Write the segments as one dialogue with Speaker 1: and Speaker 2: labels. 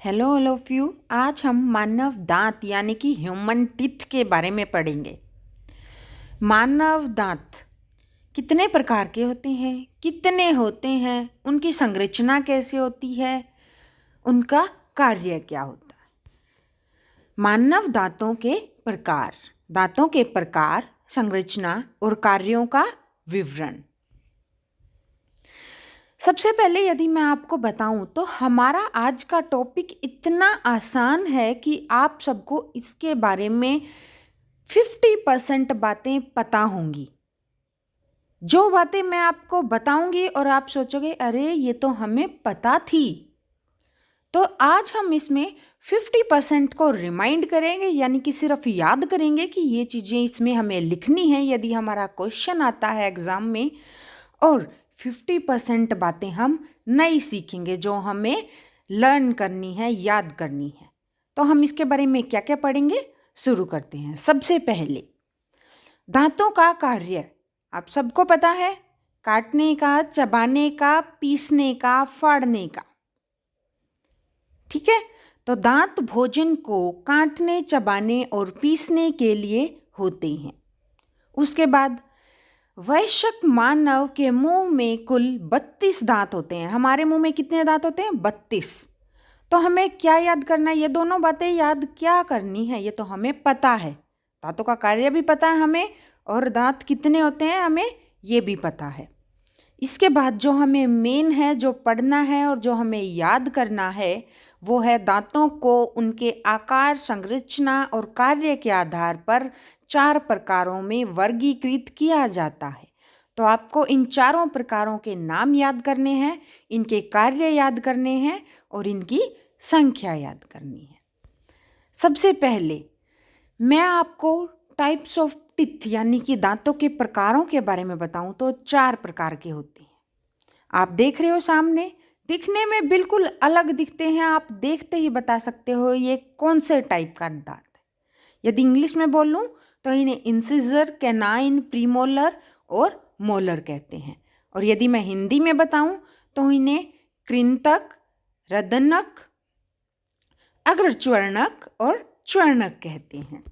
Speaker 1: Hello all of you. आज हम मानव दांत यानी कि ह्यूमन टीथ के बारे में पढ़ेंगे। मानव दांत कितने प्रकार के होते हैं, कितने होते हैं, उनकी संरचना कैसे होती है, उनका कार्य क्या होता है। मानव दांतों के प्रकार, संरचना और कार्यों का विवरण। सबसे पहले यदि मैं आपको बताऊं तो हमारा आज का टॉपिक इतना आसान है कि आप सबको इसके बारे में 50% बातें पता होंगी। जो बातें मैं आपको बताऊंगी और आप सोचोगे अरे ये तो हमें पता थी, तो आज हम इसमें 50% को रिमाइंड करेंगे, यानी कि सिर्फ याद करेंगे कि ये चीज़ें इसमें हमें लिखनी है यदि हमारा क्वेश्चन आता है एग्ज़ाम में, और 50% बातें हम नई सीखेंगे जो हमें लर्न करनी है, याद करनी है। तो हम इसके बारे में क्या क्या पढ़ेंगे, शुरू करते हैं। सबसे पहले दांतों का कार्य आप सबको पता है, काटने का, चबाने का, पीसने का, फाड़ने का। ठीक है, तो दांत भोजन को काटने, चबाने और पीसने के लिए होते हैं। उसके बाद वयस्क मानव के मुंह में कुल 32 दांत होते हैं। हमारे मुंह में कितने दांत होते हैं? 32। तो हमें क्या याद करना है? ये दोनों बातें याद क्या करनी है, ये तो हमें पता है। दांतों का कार्य भी पता है हमें, और दांत कितने होते हैं हमें ये भी पता है। इसके बाद जो हमें मेन है, जो पढ़ना है और जो हमें याद करना है, वो है दांतों को उनके आकार, संरचना और कार्य के आधार पर 4 प्रकारों में वर्गीकृत किया जाता है। तो आपको इन चारों प्रकारों के नाम याद करने हैं, इनके कार्य याद करने हैं और इनकी संख्या याद करनी है। सबसे पहले मैं आपको टाइप्स ऑफ टीथ यानी कि दांतों के प्रकारों के बारे में बताऊं तो 4 प्रकार के होते हैं। आप देख रहे हो सामने, दिखने में बिल्कुल अलग दिखते हैं। आप देखते ही बता सकते हो ये कौन से टाइप का दांत है। यदि इंग्लिश में बोलूं तो इन्हें इंसिजर, कैनाइन, प्रीमोलर और मोलर कहते हैं। और यदि मैं हिंदी में बताऊं तो इन्हें कृंतक, रदनक, अग्रच्वर्णक और च्वर्णक कहते हैं।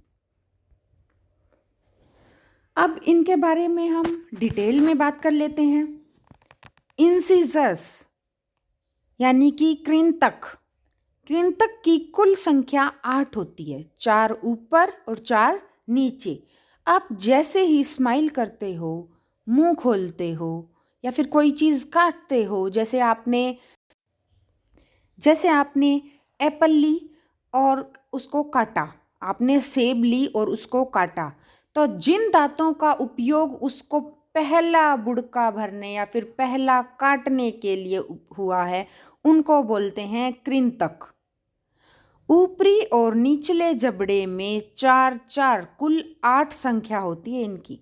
Speaker 1: अब इनके बारे में हम डिटेल में बात कर लेते हैं। इंसिजर्स यानी कि कृंतक की कुल संख्या 8 होती है, 4 ऊपर और 4 नीचे। आप जैसे ही स्माइल करते हो, मुंह खोलते हो या फिर कोई चीज़ काटते हो, जैसे आपने एप्पल ली और उसको काटा, आपने सेब ली और उसको काटा, तो जिन दांतों का उपयोग उसको पहला बुड़का भरने या फिर पहला काटने के लिए हुआ है, उनको बोलते हैं कृंतक। ऊपरी और निचले जबड़े में 4 कुल 8 संख्या होती है इनकी।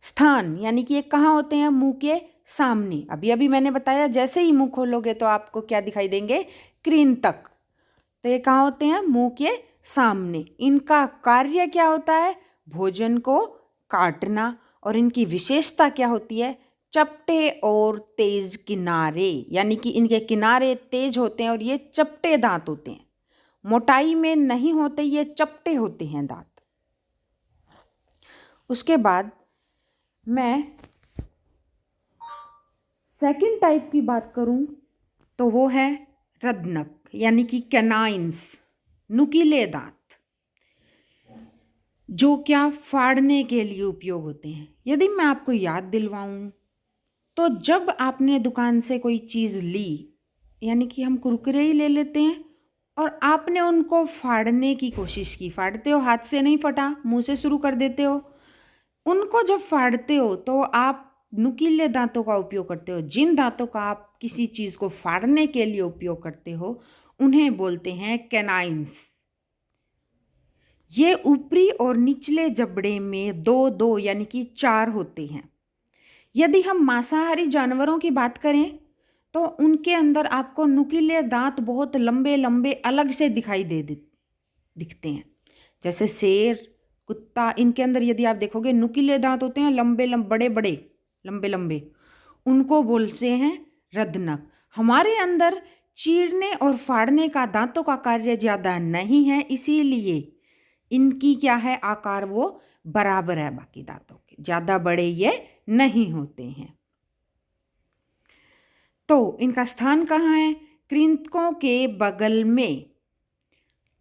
Speaker 1: स्थान यानी कि ये कहाँ होते हैं? मुंह के सामने। अभी अभी मैंने बताया जैसे ही मुंह खोलोगे तो आपको क्या दिखाई देंगे? कृंतक। तो ये कहाँ होते हैं? मुंह के सामने। इनका कार्य क्या होता है? भोजन को काटना। और इनकी विशेषता क्या होती है? चपटे और तेज किनारे, यानी कि इनके किनारे तेज होते हैं और ये चपटे दांत होते हैं। मोटाई में नहीं होते, ये चपटे होते हैं दांत। उसके बाद मैं सेकंड टाइप की बात करूं तो वो है रदनक यानी कि कैनाइंस, नुकीले दांत, जो क्या फाड़ने के लिए उपयोग होते हैं। यदि मैं आपको याद दिलवाऊं तो जब आपने दुकान से कोई चीज़ ली, यानी कि हम कुरकुरे ही ले लेते हैं, और आपने उनको फाड़ने की कोशिश की, फाड़ते हो, हाथ से नहीं फटा, मुंह से शुरू कर देते हो। उनको जब फाड़ते हो तो आप नुकीले दांतों का उपयोग करते हो। जिन दांतों का आप किसी चीज़ को फाड़ने के लिए उपयोग करते हो उन्हें बोलते हैं कैनाइंस। ये ऊपरी और निचले जबड़े में 2 यानी कि 4 होते हैं। यदि हम मांसाहारी जानवरों की बात करें तो उनके अंदर आपको नुकीले दांत बहुत लंबे लंबे अलग से दिखते हैं। जैसे शेर, कुत्ता, इनके अंदर यदि आप देखोगे नुकीले दांत होते हैं, लंबे लंबे, बड़े बड़े, लंबे लंबे। उनको बोलते हैं रदनक। हमारे अंदर चीरने और फाड़ने का दांतों का कार्य ज़्यादा नहीं है, इसीलिए इनकी क्या है, आकार वो बराबर है बाकी दांतों के, ज़्यादा बड़े ये नहीं होते हैं। तो इनका स्थान कहाँ है? कृंतकों के बगल में।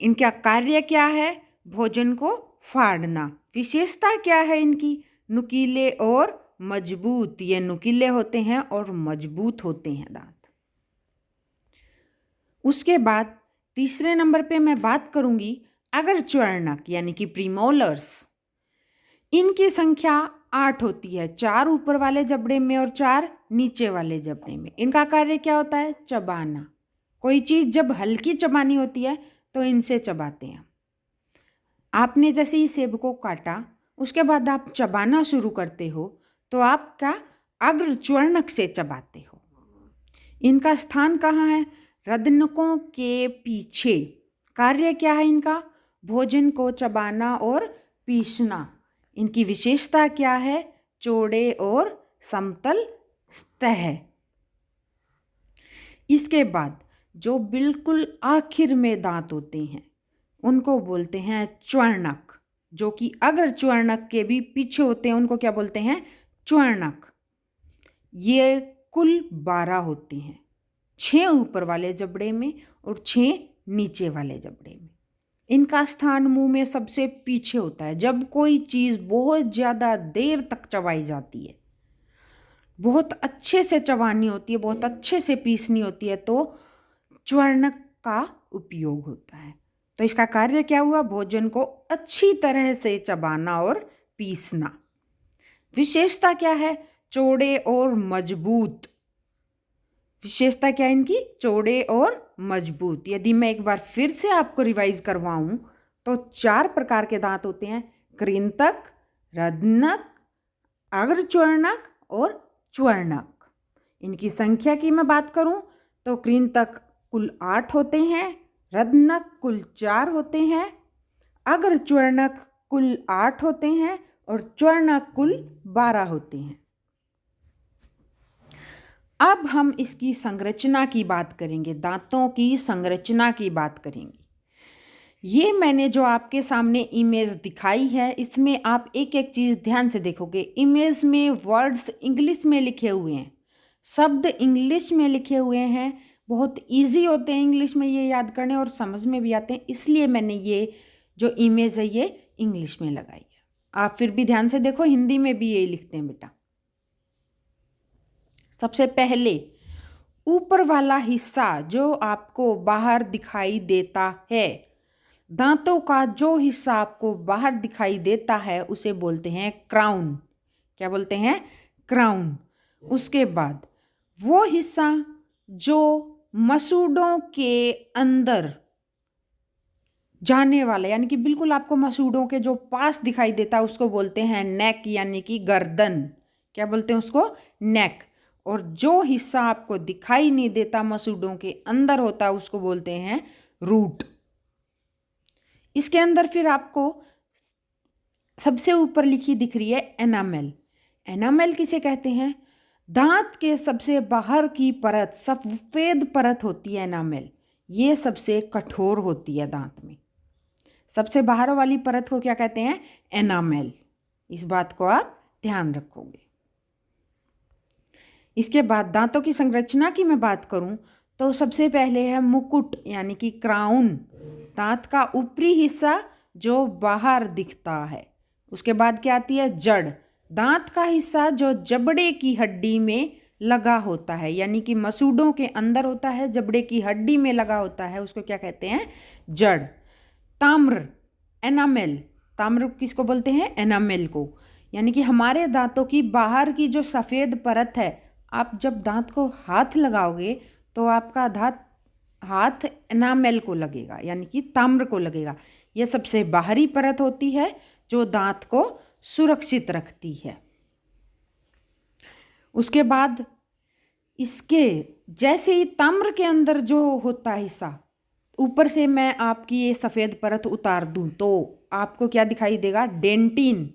Speaker 1: इनका कार्य क्या है? भोजन को फाड़ना। विशेषता क्या है इनकी? नुकीले और मजबूत। ये नुकीले होते हैं और मजबूत होते हैं दांत। उसके बाद तीसरे नंबर पे मैं बात करूंगी अग्रच्वर्णक यानी कि प्रीमोलर्स। इनकी संख्या 8 होती है, 4 ऊपर वाले जबड़े में और 4 नीचे वाले जबड़े में। इनका कार्य क्या होता है? चबाना। कोई चीज़ जब हल्की चबानी होती है तो इनसे चबाते हैं। आपने जैसे ही सेब को काटा, उसके बाद आप चबाना शुरू करते हो तो आप क्या अग्रच्वर्णक से चबाते हो। इनका स्थान कहाँ है? रदनकों के पीछे। कार्य क्या है इनका? भोजन को चबाना और पीसना। इनकी विशेषता क्या है? चौड़े और समतल सतह। इसके बाद जो बिल्कुल आखिर में दांत होते हैं उनको बोलते हैं च्वर्णक, जो कि अग्रच्वर्णक के भी पीछे होते हैं, उनको क्या बोलते हैं? च्वर्णक। ये कुल 12 होते हैं, 6 ऊपर वाले जबड़े में और 6 नीचे वाले जबड़े में। इनका स्थान मुंह में सबसे पीछे होता है। जब कोई चीज़ बहुत ज़्यादा देर तक चबाई जाती है, बहुत अच्छे से चबानी होती है, बहुत अच्छे से पीसनी होती है, तो च्वर्णक का उपयोग होता है। तो इसका कार्य क्या हुआ? भोजन को अच्छी तरह से चबाना और पीसना। विशेषता क्या है? चौड़े और मजबूत। विशेषता क्या है इनकी? चौड़े और मजबूत। यदि मैं एक बार फिर से आपको रिवाइज करवाऊं तो 4 प्रकार के दांत होते हैं: कृंतक, रदनक, अग्रच्वर्णक और च्वर्णक। इनकी संख्या की मैं बात करूं तो कृंतक कुल 8 होते हैं, रदनक कुल 4 होते हैं, अग्रच्वर्णक कुल 8 होते हैं और च्वर्णक कुल 12 होते हैं। अब हम इसकी संरचना की बात करेंगे, दांतों की संरचना की बात करेंगे। ये मैंने जो आपके सामने इमेज दिखाई है, इसमें आप एक एक चीज़ ध्यान से देखोगे। इमेज में वर्ड्स इंग्लिश में लिखे हुए हैं, शब्द इंग्लिश में लिखे हुए हैं, बहुत इजी होते हैं इंग्लिश में ये याद करने और समझ में भी आते हैं, इसलिए मैंने ये जो इमेज है ये इंग्लिश में लगाई है। आप फिर भी ध्यान से देखो, हिंदी में भी यही लिखते हैं बेटा। सबसे पहले ऊपर वाला हिस्सा जो आपको बाहर दिखाई देता है, दांतों का जो हिस्सा आपको बाहर दिखाई देता है उसे बोलते हैं क्राउन। क्या बोलते हैं? क्राउन। उसके बाद वो हिस्सा जो मसूड़ों के अंदर जाने वाला, यानी कि बिल्कुल आपको मसूड़ों के जो पास दिखाई देता है, उसको बोलते हैं नेक यानी कि गर्दन। क्या बोलते हैं उसको? नेक। और जो हिस्सा आपको दिखाई नहीं देता, मसूड़ों के अंदर होता है, उसको बोलते हैं रूट। इसके अंदर फिर आपको सबसे ऊपर लिखी दिख रही है एनामेल। एनामेल किसे कहते हैं? दांत के सबसे बाहर की परत, सफेद परत होती है एनामेल। ये सबसे कठोर होती है दांत में। सबसे बाहर वाली परत को क्या कहते हैं? एनामेल। इस बात को आप ध्यान रखोगे। इसके बाद दांतों की संरचना की मैं बात करूं तो सबसे पहले है मुकुट यानी कि क्राउन, दांत का ऊपरी हिस्सा जो बाहर दिखता है। उसके बाद क्या आती है? जड़, दांत का हिस्सा जो जबड़े की हड्डी में लगा होता है, यानी कि मसूड़ों के अंदर होता है, जबड़े की हड्डी में लगा होता है, उसको क्या कहते हैं? जड़। ताम्र, एनामेल। ताम्र किसको बोलते हैं? एनामेल को। यानी कि हमारे दांतों की बाहर की जो सफ़ेद परत है, आप जब दांत को हाथ लगाओगे तो आपका हाथ एनामेल को लगेगा, यानी कि ताम्र को लगेगा। यह सबसे बाहरी परत होती है जो दांत को सुरक्षित रखती है। उसके बाद इसके जैसे ही ताम्र के अंदर जो होता है हिस्सा, ऊपर से मैं आपकी ये सफ़ेद परत उतार दूं तो आपको क्या दिखाई देगा? डेंटिन,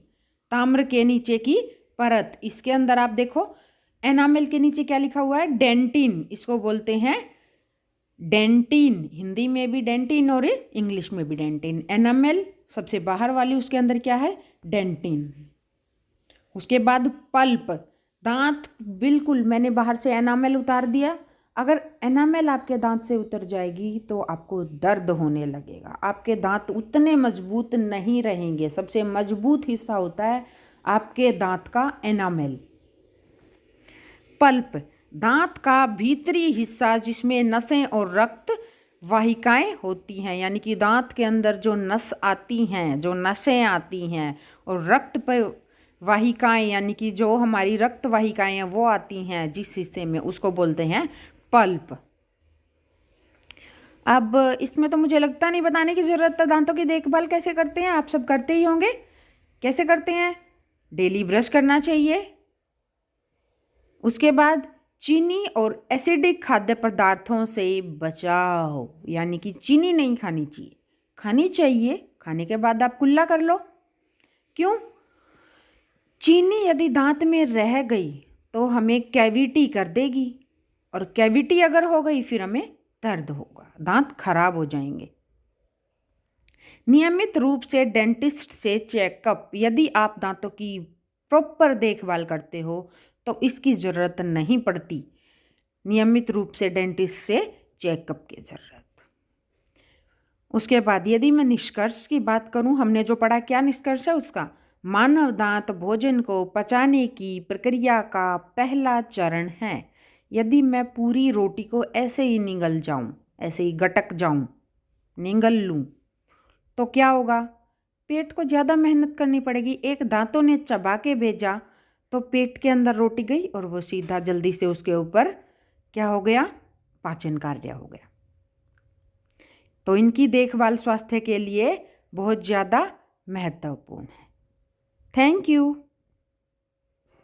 Speaker 1: ताम्र के नीचे की परत। इसके अंदर आप देखो एनामेल के नीचे क्या लिखा हुआ है? डेंटिन। इसको बोलते हैं डेंटिन, हिंदी में भी डेंटिन और इंग्लिश में भी डेंटिन। एनामेल सबसे बाहर वाली, उसके अंदर क्या है? डेंटिन। उसके बाद पल्प, दांत बिल्कुल मैंने बाहर से एनामेल उतार दिया। अगर एनामेल आपके दांत से उतर जाएगी तो आपको दर्द होने लगेगा, आपके दांत उतने मजबूत नहीं रहेंगे। सबसे मजबूत हिस्सा होता है आपके दांत का एनामेल। पल्प, दांत का भीतरी हिस्सा जिसमें नसें और रक्त वाहिकाएं होती हैं, यानी कि दांत के अंदर जो नस आती हैं, जो नसें आती हैं और रक्त पर वाहिकाएं, यानी कि जो हमारी रक्त वाहिकाएं हैं वो आती हैं जिस हिस्से में, उसको बोलते हैं पल्प। अब इसमें तो मुझे लगता नहीं बताने की ज़रूरत है दांतों की देखभाल कैसे करते हैं, आप सब करते ही होंगे। कैसे करते हैं? डेली ब्रश करना चाहिए। उसके बाद चीनी और एसिडिक खाद्य पदार्थों से बचाओ, यानी कि चीनी नहीं खानी चाहिए। खानी चाहिए, खाने के बाद आप कुल्ला कर लो। क्यों? चीनी यदि दांत में रह गई तो हमें कैविटी कर देगी, और कैविटी अगर हो गई फिर हमें दर्द होगा, दांत खराब हो जाएंगे। नियमित रूप से डेंटिस्ट से चेकअप, यदि आप दांतों की प्रॉपर देखभाल करते हो तो इसकी ज़रूरत नहीं पड़ती नियमित रूप से डेंटिस्ट से चेकअप की ज़रूरत। उसके बाद यदि मैं निष्कर्ष की बात करूं, हमने जो पढ़ा, क्या निष्कर्ष है उसका? मानव दांत भोजन को पचाने की प्रक्रिया का पहला चरण है। यदि मैं पूरी रोटी को ऐसे ही निगल जाऊं, ऐसे ही गटक जाऊं, निगल लूं, तो क्या होगा? पेट को ज़्यादा मेहनत करनी पड़ेगी। एक दांतों ने चबा के भेजा तो पेट के अंदर रोटी गई और वो सीधा जल्दी से उसके ऊपर क्या हो गया? पाचन कार्य हो गया। तो इनकी देखभाल स्वास्थ्य के लिए बहुत ज़्यादा महत्वपूर्ण है। Thank you.